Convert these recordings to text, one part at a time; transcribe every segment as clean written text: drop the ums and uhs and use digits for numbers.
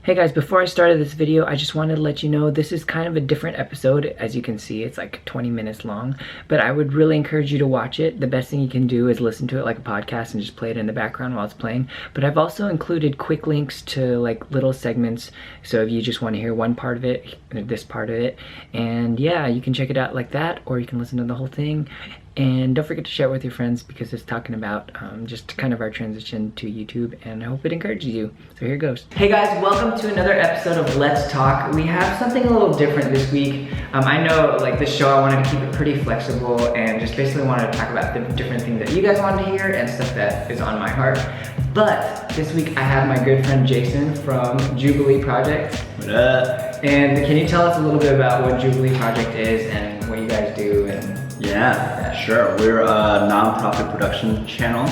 Hey guys, before I started this video, I just wanted to let you know this is kind of a different episode. As you can see, it's like 20 minutes long, but I would really encourage you to watch it. The best thing you can do is listen to it like a podcast and just play it in the background while it's playing. But I've also included quick links to like little segments, so if you just want to hear one part of it, this part of it, and yeah, you can check it out like that, or you can listen to the whole thing. And don't forget to share it with your friends because it's talking about just kind of our transition to YouTube, and I hope it encourages you. So here goes. Hey guys, welcome to another episode of Let's Talk. We have something a little different this week. I know like this show I wanted to keep it pretty flexible and just basically wanted to talk about the different things that you guys wanted to hear and stuff that is on my heart. But this week I have my good friend Jason from Jubilee Project. What up? And can you tell us a little bit about what Jubilee Project is and what you guys do? And yeah, sure. We're a non-profit production channel.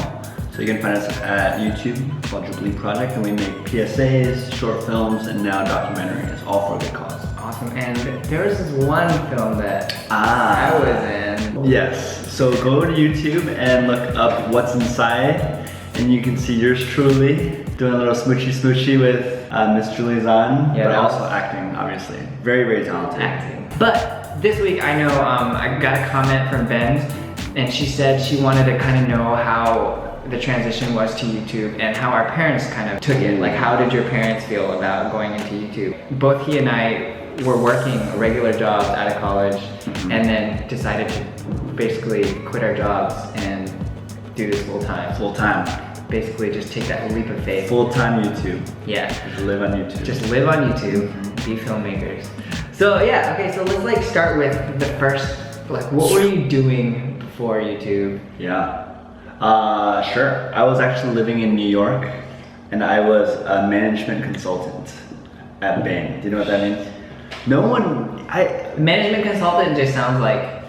So you can find us at YouTube called Jubilee Project, and we make PSAs, short films, and now documentaries, all for a good cause. Awesome. And there was this one film that I was in. Yes. So go to YouTube and look up What's Inside, and you can see yours truly doing a little smoochy with Miss Julie Zahn, but also acting, obviously. Very, very talented. Acting. But this week I know I got a comment from Ben, and she said she wanted to kind of know how the transition was to YouTube and how our parents kind of took it. Like, how did your parents feel about going into YouTube? Both he and I were working regular jobs out of college, and then decided to basically quit our jobs and do this full time. Full time. Basically just take that leap of faith. Full-time YouTube. Yeah. Just live on YouTube. Just live on YouTube, be filmmakers. So yeah, okay, so let's like start with the first, like what were you doing before YouTube? Yeah, sure. I was actually living in New York, and I was a management consultant at Bain. Do you know what that means? Management consultant just sounds like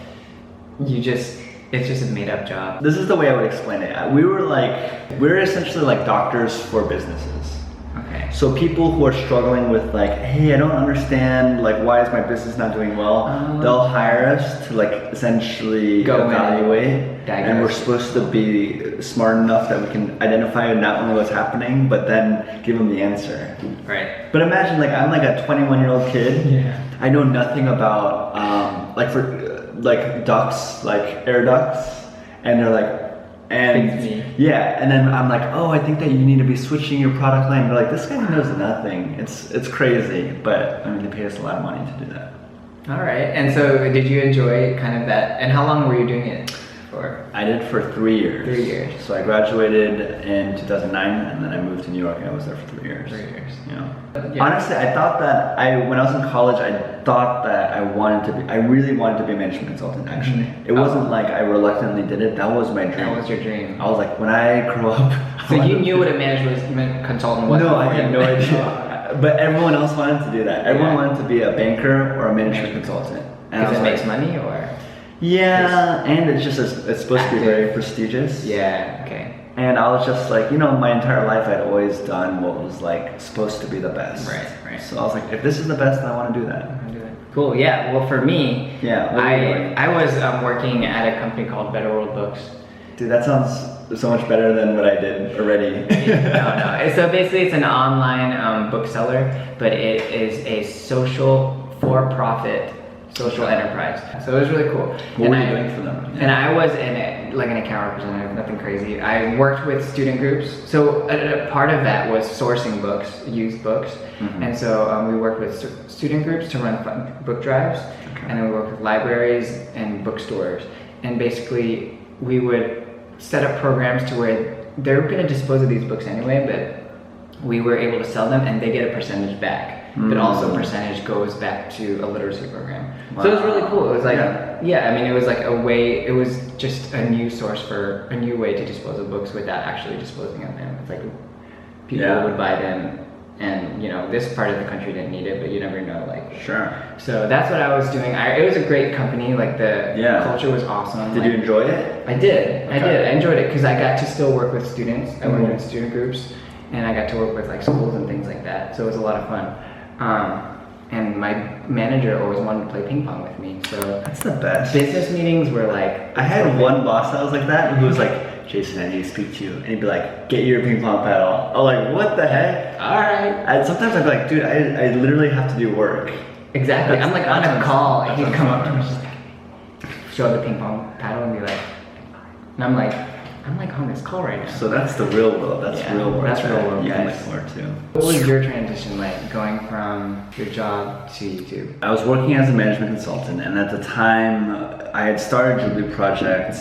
it's just a made up job. This is the way I would explain it. We're essentially like doctors for businesses. Okay. So people who are struggling with like, hey, I don't understand, like why is my business not doing well? They'll hire us to like essentially evaluate, and we're supposed to be smart enough that we can identify not only what's happening, but then give them the answer. Right. But imagine like I'm like a 21-year-old kid. Yeah. I know nothing about like ducks, like air ducts, and they're like, yeah, and then I'm like, oh, I think that you need to be switching your product line. They're like, this guy knows nothing. It's crazy, but I mean, they pay us a lot of money to do that. All right, and so did you enjoy kind of that? And how long were you doing it for? I did for 3 years. 3 years. So I graduated in 2009, and then I moved to New York, and I was there for 3 years. 3 years. Yeah. Honestly, I thought that when I was in college, I thought that I really wanted to be a management consultant, actually. It wasn't like I reluctantly did it. That was my dream. That was your dream. I was like, when I grow up. So you knew what a management consultant was? No, I had no idea. But everyone else wanted to do that. Everyone wanted to be a banker or a management consultant. Because it makes money, or? Yeah, and it's supposed to be very prestigious. Yeah, okay. And I was just like, my entire life I'd always done what was like supposed to be the best. Right. So I was like, if this is the best, then I want to do that. Cool, yeah. Well, for me, I was working at a company called Better World Books. Dude, that sounds so much better than what I did already. No. So basically it's an online bookseller, but it is a for-profit social enterprise. So it was really cool. What were you doing for them? And I was like an account representative, nothing crazy. I worked with student groups. So a part of that was sourcing books, used books. And so we worked with student groups to run book drives. And then we worked with libraries and bookstores. And basically we would set up programs to where they're going to dispose of these books anyway, but we were able to sell them and they get a percentage back. But also a percentage goes back to a literacy program. Wow. So it was really cool. It was like, I mean, it was like it was just a new way to dispose of books without actually disposing of them. It's like people would buy them, and this part of the country didn't need it, but you never know, like. Sure. So that's what I was doing. It was a great company, like the culture was awesome. Did you enjoy it? I did. I enjoyed it because I got to still work with students. I worked with student groups, and I got to work with like schools and things like that. So it was a lot of fun. And my manager always wanted to play ping pong with me, so that's the best. Business meetings were like, I had one boss that was like that, who was like, Jason, I need to speak to you, and he'd be like, get your ping pong paddle. I'm like, what the heck? all right. And sometimes I'd be like, dude, I literally have to do work. Exactly. I'm like on a call, and he'd come up to me, me. just like, show the ping pong paddle, and be like, and I'm like on this call right now. So that's the real world. That's real world. That's real world, You can guys. look for too. What was your transition like going from your job to YouTube? I was working as a management consultant, and at the time, I had started Jubilee Project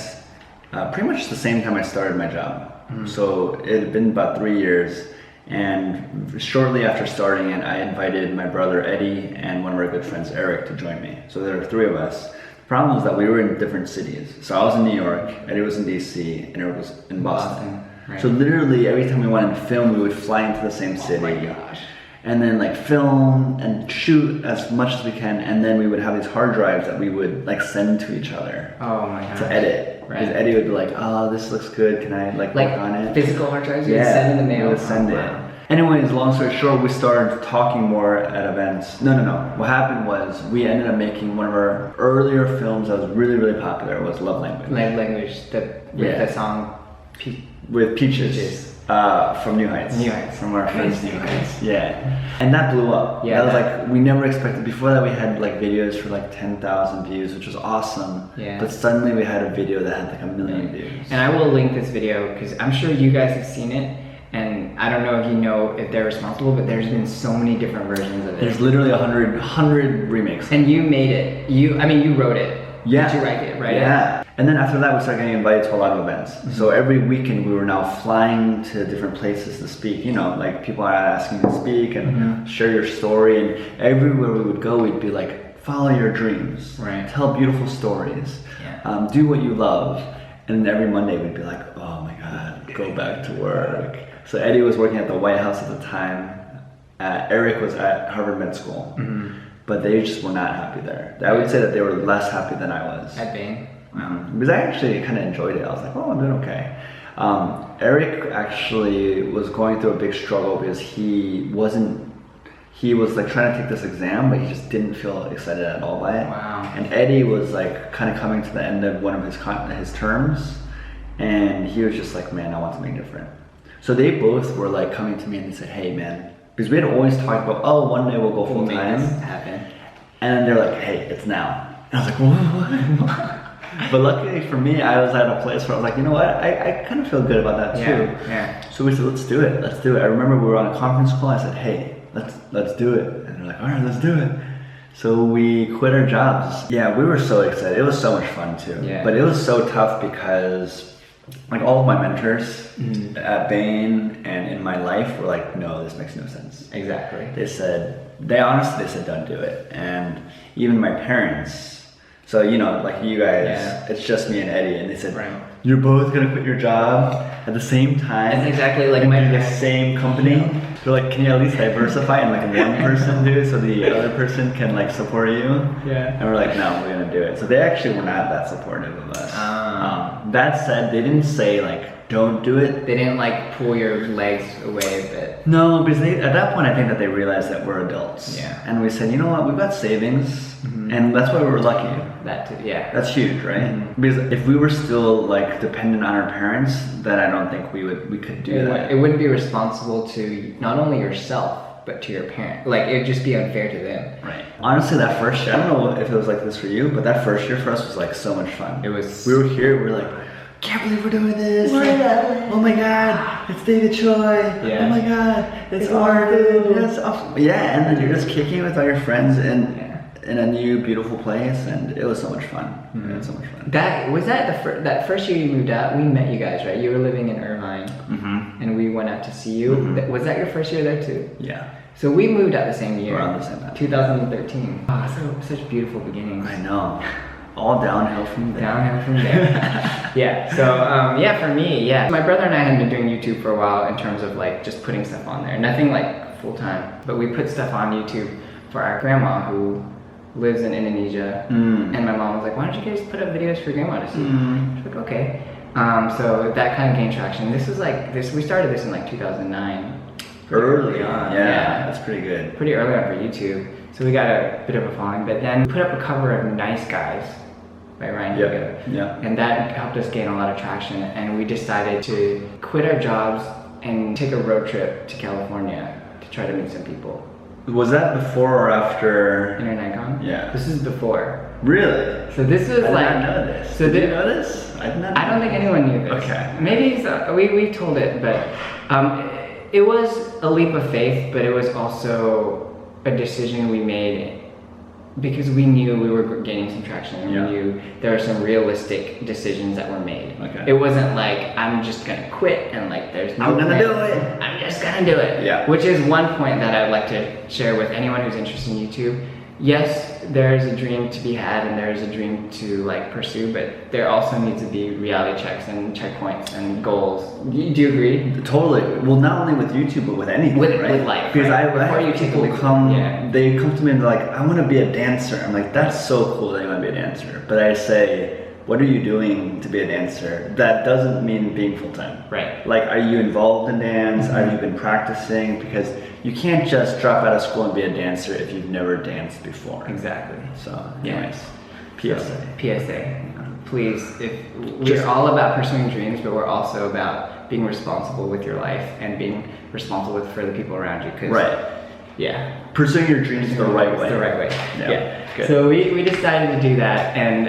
pretty much the same time I started my job. So it had been about 3 years, and shortly after starting it, I invited my brother Eddie and one of our good friends Argh to join me. So there were 3 of us. The problem was that we were in different cities. So I was in New York, Eddie was in DC, and Argh was in Boston. Right. So literally every time we wanted to film, we would fly into the same city. Oh my gosh. And then like film and shoot as much as we can, and then we would have these hard drives that we would like send to each other Oh my gosh. to edit. Because Right. Eddie would be like, "Oh, this looks good. Can I like work on it?" Physical hard drives, you would send in the mail. we would send Oh, it. wow. Anyways, long story short, we started talking more at events. No. What happened was we ended up making one of our earlier films that was really, really popular. Was Love Language. Language, with the song. With Peaches. From New Heights. New Heights. From our friends Nice. New Heights. Yeah. And that blew up. Yeah, That was that- like, we never expected. Before that we had like videos for like 10,000 views, which was awesome. Yeah. But suddenly we had a video that had like 1 million views. And I will link this video because I'm sure you guys have seen it, and I don't know if you know if they're responsible, but there's been so many different versions of it. There's literally 100 remakes. And you made it. You wrote it. Yeah. Did you write it? Right? Yeah. And then after that, we started getting invited to a lot of events. So every weekend, we were now flying to different places to speak. You know, like people are asking to speak and share your story. And everywhere we would go, we'd be like, follow your dreams. Right. Tell beautiful stories. Yeah. Do what you love. And then every Monday, we'd be like, oh my God, go back to work. So Eddie was working at the White House at the time. Argh was at Harvard Med School. But they just were not happy there. I would say that they were less happy than I was. At Bain. Because I actually kind of enjoyed it. I was like, oh, I'm doing okay. Argh actually was going through a big struggle because he was like trying to take this exam, but he just didn't feel excited at all by it. Wow. And Eddie was like kind of coming to the end of one of his terms, and he was just like, man, I want something different. So they both were like coming to me and they said, hey man, because we had always talked about, oh, one day we'll go full Make time. this happen. And they're like, hey, it's now. And I was like, what? But luckily for me, I was at a place where I was like, you know what? I kind of feel good about that too. Yeah. So we said, let's do it. Let's do it. I remember we were on a conference call. I said, hey, let's do it. And they're like, all right, let's do it. So we quit our jobs. Yeah, we were so excited. It was so much fun too. Yeah. But it was so tough because like all of my mentors at Bain and in my life were like, no, this makes no sense. Exactly. They said, don't do it. And even my parents, so you know, like you guys, it's just me and Eddie, and they said, Right. you're both gonna quit your job at the same time. That's exactly like and my do the parents. same company. They're like, can you at least diversify and like one person do it so the other person can like support you? Yeah. And we're like, no, we're gonna do it. So they actually were not that supportive of us. That said, they didn't say like, don't do it. They didn't like pull your legs away, but No, because at that point I think that they realized that we're adults. Yeah. And we said, you know what, we've got savings, and that's why we were lucky. that too, yeah. That's huge, right? Because if we were still like dependent on our parents, then I don't think we could do that. It wouldn't be responsible to not only yourself, but to your parent. Like, it'd just be unfair to them. Right. Honestly, that first year, I don't know if it was like this for you, but that first year for us was like so much fun. It was. We were here, we were like, can't believe we're doing this. Oh my God, it's David Choi. Yeah. Oh my God, it's Argh. Yes. Yeah, and then you're just kicking with all your friends in a new beautiful place, and it was so much fun. It was so much fun. That that first year you moved out. We met you guys, right? You were living in Irvine, and we went out to see you. Was that your first year there too? Yeah. So we moved out the same year. Around the same time. 2013. Oh, such beautiful beginnings. I know. All downhill from there. Downhill from there. Yeah. So for me, my brother and I had been doing YouTube for a while in terms of like just putting stuff on there. Nothing like full time, but we put stuff on YouTube for our grandma who lives in Indonesia, and my mom was like, "Why don't you guys put up videos for your grandma to see?" She's like, "Okay." So that kind of gained traction. This was like we started this in like 2009. Early on. Yeah, that's pretty good. Pretty early on for YouTube. So we got a bit of a following, but then we put up a cover of Nice Guys by Ryan Hugo. Yeah. And that helped us gain a lot of traction, and we decided to quit our jobs and take a road trip to California try to meet some people. Was that before or after? InterNetCon? Yeah. This is before. Really? So this is I like. did not know this. So did you know this? I did not know. I don't think anyone knew this. Okay. Maybe we told it, but it was a leap of faith, but it was also a decision we made because we knew we were gaining some traction, and we knew there were some realistic decisions that were made. Okay. It wasn't like I'm just gonna quit and like there's no I'm gonna plan. do it. I'm just gonna do it. Yeah. Which is one point that I'd like to share with anyone who's interested in YouTube. Yes, there's a dream to be had and there's a dream to like pursue, but there also needs to be reality checks and checkpoints and goals. Do you agree? Totally. Well, not only with YouTube, but with anything, With life, Because right? I Before you have take a people leap, come, they come to me and they're like, I want to be a dancer. I'm like, that's so cool that you want to be a dancer. But I say, what are you doing to be a dancer? That doesn't mean being full-time. Right. Like, are you involved in dance? Have you been practicing? Because you can't just drop out of school and be a dancer if you've never danced before. Exactly. So, Yeah. anyways, PSA. PSA. Please, if we're all about pursuing dreams, but we're also about being responsible with your life and being responsible for the people around you. 'Cause, Right. Yeah. Pursuing your dreams the right way. The right way. Yeah. Good. So we decided to do that, and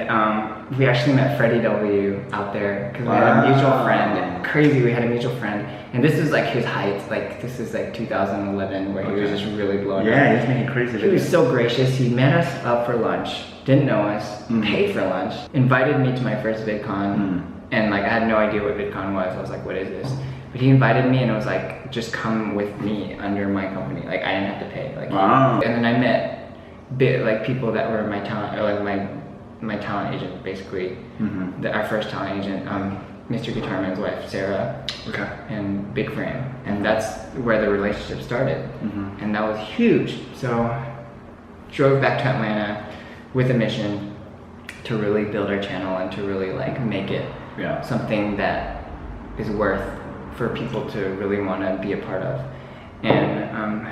we actually met Freddie W. out there because we had a mutual friend. Crazy, we had a mutual friend, and this is like his height. Like this is like 2011, where he was just really blowing up. Yeah, he's making crazy videos. He was so gracious. He met us up for lunch. Didn't know us. Paid for lunch. Invited me to my first VidCon, and like I had no idea what VidCon was. I was like, what is this? But he invited me, and it was like, just come with me under my company. Like I didn't have to pay. Like, wow. And then I met like people that were my talent, or like my talent agent, basically. Our first talent agent, Mr. Guitarman's wife, Sarah. Okay. And Big Frame, and that's where the relationship started, and that was huge. So, drove back to Atlanta with a mission to really build our channel and to really like make it something that is worth for people to really want to be a part of. And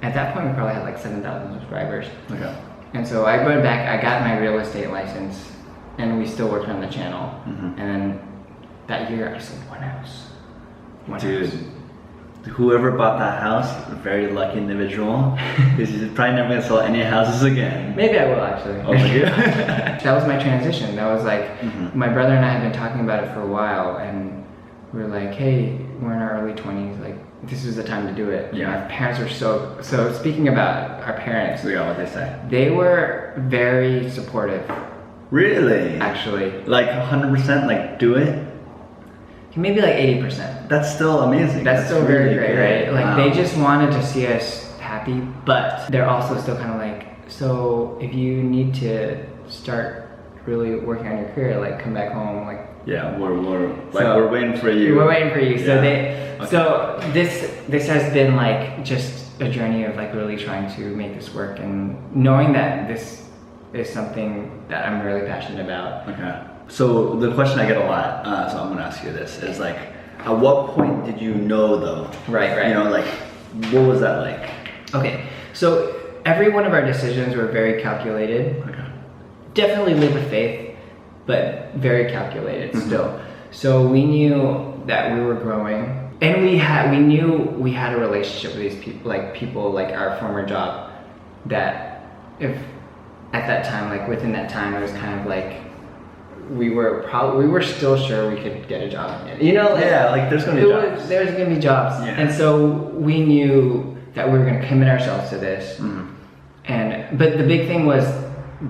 at that point, we probably had like 7,000 subscribers. Okay. And so I went back, I got my real estate license, and we still worked on the channel. And then that year, I sold one house. Dude, whoever bought that house, a very lucky individual, because he's probably never gonna sell any houses again. Maybe I will actually. Oh, yeah. That was my transition. That was like, my brother and I had been talking about it for a while, and we were like, hey, we're in our early 20s, like, this is the time to do it. Yeah. Our parents were so speaking about our parents, Yeah, what they say. they were very supportive, Really? actually. Like 100%, like do it? Maybe like 80%. That's still amazing. That's still very really great, good. right? Like Wow. they just wanted to see us happy, but they're also still kind of like, so if you need to start really working on your career, like come back home, like Yeah, we're waiting for you. we're waiting for you. So Yeah. so this has been like just a journey of like really trying to make this work and knowing that this is something that I'm really passionate about. Okay. So the question I get a lot, so I'm gonna ask you this, is like, at what point did you know though? Right. You know, like, what was that like? Okay, so every one of our decisions were very calculated. Okay. Definitely live with faith, but very calculated still. So we knew that we were growing, and we knew we had a relationship with these people like our former job, that if at that time, like within that time, it was kind of like we were still sure we could get a job. You know, like, Yeah, like there's gonna be jobs. There's gonna be jobs, Yeah. and so we knew that we were gonna commit ourselves to this. But the big thing was doing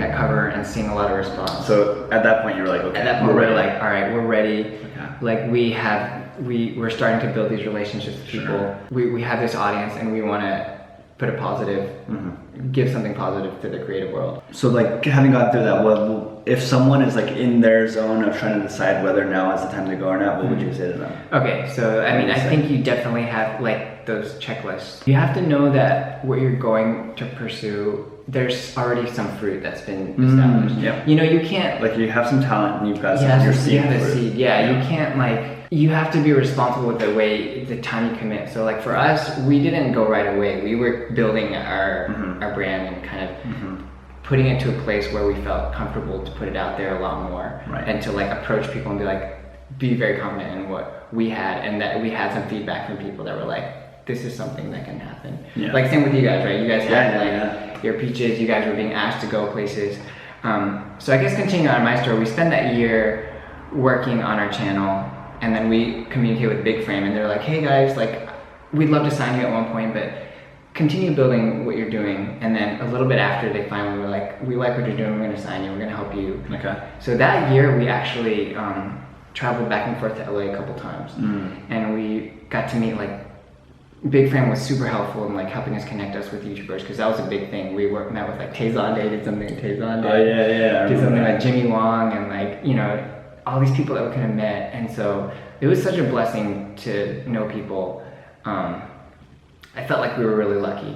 that cover and seeing a lot of response. So at that point you were like, okay. At that point, we're like, all right, we're ready. Okay. Like we're starting to build these relationships with people. We have this audience, and we want to put a positive, give something positive to the creative world. So like having gone through that, what if someone is like in their zone of trying to decide whether now is the time to go or not, what would you say to them? Okay, so I mean, I think you definitely have like those checklists. You have to know that what you're going to pursue, there's already some fruit that's been established. Yeah. You know, you can't Like you have some talent and you've got some, your seed. you have a fruit. seed. Yeah, you can't like, you have to be responsible with the time you commit. So like for us, we didn't go right away. We were building our brand and kind of putting it to a place where we felt comfortable to put it out there a lot more, and to like approach people and be very confident in what we had, and that we had some feedback from people that were like, this is something that can happen. Yeah. Like same with you guys, right? You guys had Yeah. your peaches, you guys were being asked to go places. So I guess continuing on my story, we spent that year working on our channel, and then we communicate with Big Frame, and they're like, hey guys, like we'd love to sign you at one point, but continue building what you're doing. And then a little bit after, they finally were like, we like what you're doing, we're gonna sign you, we're gonna help you. Okay. So that year we actually traveled back and forth to LA a couple times, and we got to meet like, Big Frame was super helpful in like helping us connect us with YouTubers, because that was a big thing. We met with like Tay-Zonday, did something at Tay-Zonday. Oh yeah. Did something like Jimmy Wong, and like, you know, all these people that we could have met. And so it was such a blessing to know people. I felt like we were really lucky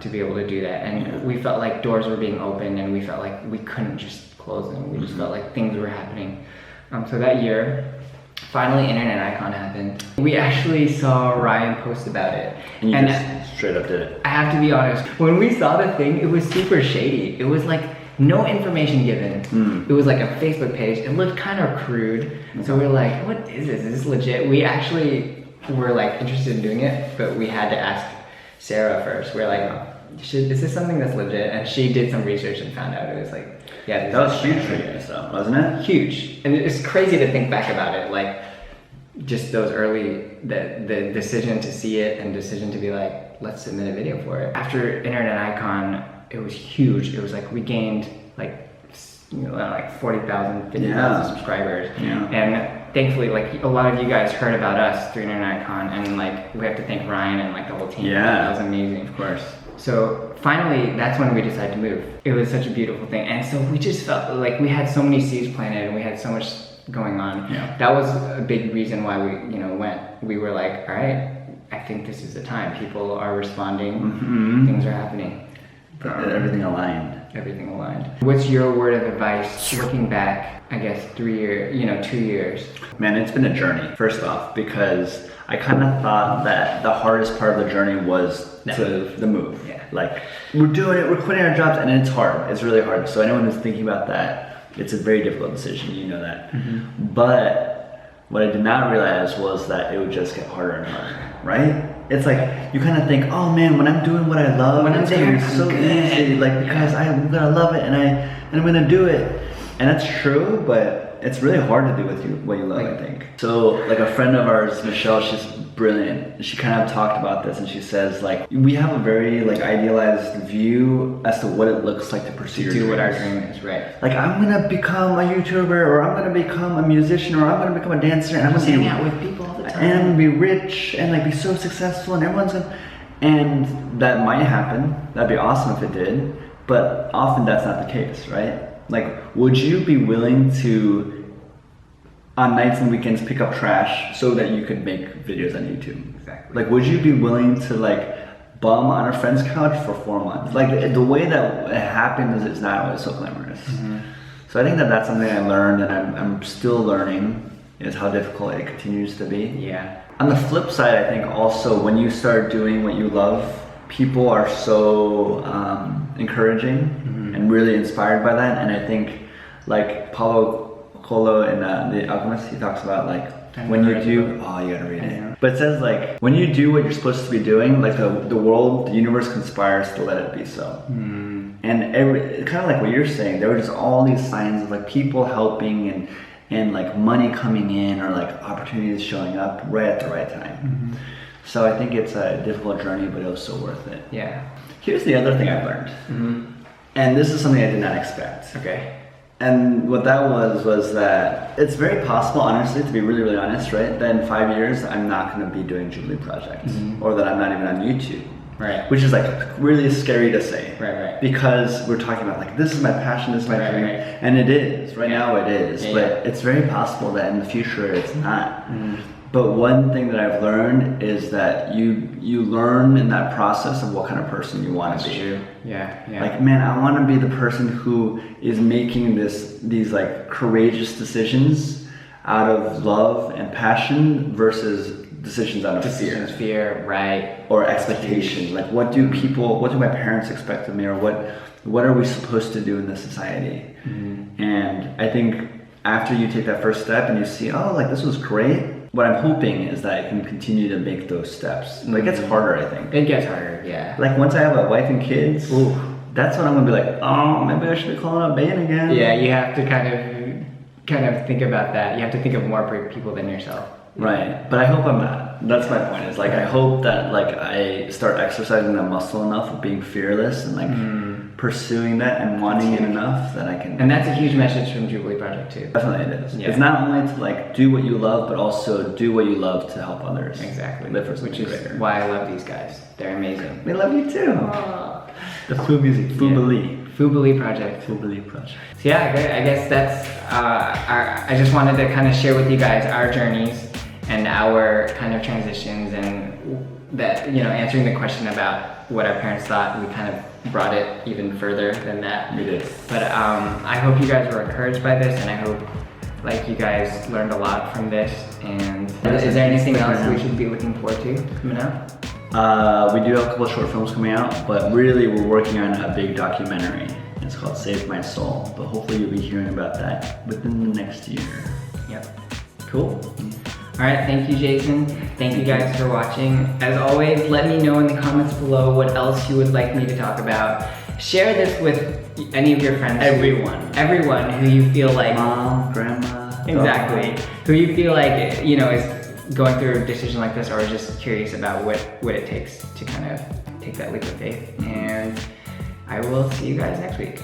to be able to do that. And we felt like doors were being opened, and we felt like we couldn't just close them. We just felt like things were happening. So that year, finally Internet Icon happened. We actually saw Ryan post about it. And you just straight up did it. I have to be honest, when we saw the thing, it was super shady. It was like no information given. It was like a Facebook page. It looked kind of crude. So we were like, what is this? Is this legit? We actually were like interested in doing it, but we had to ask Sarah first. We were like, is this something that's legit? And she did some research and found out it was like, yeah. That was huge for you guys though, wasn't it? Huge. And it's crazy to think back about it. Like just those early, the decision to see it and decision to be like, let's submit a video for it. After Internet Icon, it was huge. It was like we gained like, you know, like 40,000, 50,000 subscribers. And thankfully, like a lot of you guys heard about us through Internet Icon, and like we have to thank Ryan and like the whole team. That was amazing. Of course. So finally, that's when we decided to move. It was such a beautiful thing. And so we just felt like we had so many seeds planted, and we had so much going on. That was a big reason why we, you know, went. We were like, all right, I think this is the time. People are responding. Things are happening. Everything aligned. Everything aligned. What's your word of advice looking back, I guess 2 years? Man, it's been a journey, first off, because I kind of thought that the hardest part of the journey was the move. Like, we're doing it, we're quitting our jobs, and it's hard. It's really hard. So anyone who's thinking about that, it's a very difficult decision, you know that. But what I did not realize was that it would just get harder and harder, right? It's like, you kind of think, oh man, when I'm doing what I love, it's gonna be so easy, like, because I'm gonna love it, and I'm gonna do it. And that's true, but it's really hard to do with what you love, I think. So like a friend of ours, Michelle, she's brilliant. She kind of talked about this, and she says like, we have a very like idealized view as to what it looks like to pursue your dreams. What our dream is, right? Like, I'm gonna become a YouTuber, or I'm gonna become a musician, or I'm gonna become a dancer, and I'm gonna hang out with people all the time. And I'm gonna be rich, and like be so successful, and everyone's gonna, and that might happen. That'd be awesome if it did, but often that's not the case, right? Like, would you be willing to, on nights and weekends, pick up trash so that you could make videos on YouTube? Exactly. Like, would you be willing to like bum on a friend's couch for 4 months? Like, the way that it happens is not always so glamorous. So I think that that's something I learned, and I'm still learning, is how difficult it continues to be. On the flip side, I think also when you start doing what you love, people are so encouraging and really inspired by that. And I think like Paulo Coelho in The Alchemist, he talks about like, when you do, you gotta read it. But it says like, when you do what you're supposed to be doing, like the world, the universe conspires to let it be so. And kind of like what you're saying, there were just all these signs of like people helping and like money coming in, or like opportunities showing up right at the right time. So I think it's a difficult journey, but it was so worth it. Here's the other thing I've learned. And this is something I did not expect. And what that was that it's very possible, honestly, to be really, really honest, right? That in 5 years, I'm not gonna be doing Jubilee Project, or that I'm not even on YouTube. Which is like really scary to say. Because we're talking about like, this is my passion, this is my dream. And it is, right now it is, but it's very possible that in the future it's not. But one thing that I've learned is that you learn in that process of what kind of person you want to be. Like, man, I want to be the person who is making these like courageous decisions out of love and passion versus decisions out of fear, or expectation. Like, what do my parents expect of me, or what are we supposed to do in this society? And I think after you take that first step and you see, oh, like this was great, what I'm hoping is that I can continue to make those steps. But it gets harder, I think. It gets harder, yeah. Like once I have a wife and kids, Ooh. that's when I'm gonna be like, oh, maybe I should be calling out Bane again. Yeah, you have to kind of think about that. You have to think of more people than yourself. Right, but I hope I'm not. That's my point. Is like I hope that like I start exercising that muscle enough of being fearless and like pursuing that and wanting it enough that I can. And that's a huge message from Jubilee Project too. Definitely it is. Yeah. It's not only to like do what you love, but also do what you love to help others. Exactly. Live for Which something is greater. why I love these guys. They're amazing. We love you too. The Foo music, Jubilee. Jubilee Project. Jubilee Project. So yeah, I guess that's I just wanted to kind of share with you guys our journeys and our kind of transitions, and that, you know, answering the question about what our parents thought, we kind of brought it even further than that. We did. But I hope you guys were encouraged by this, and I hope like you guys learned a lot from this. And is there anything else we should be looking forward to coming out? We do have a couple of short films coming out, but really we're working on a big documentary. It's called Save My Soul, but hopefully you'll be hearing about that within the next year. Yep. Cool. All right, thank you, Jason. Thank you guys for watching. As always, let me know in the comments below what else you would like me to talk about. Share this with any of your friends. Everyone who you feel like... Mom, grandma. Exactly. Dog. Who you feel like, you know, is going through a decision like this, or just curious about what it takes to kind of take that leap of faith. And I will see you guys next week.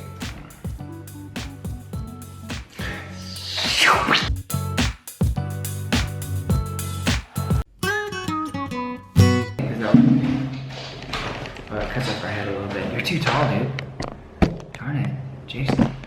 Cuts off our head a little bit. You're too tall, dude.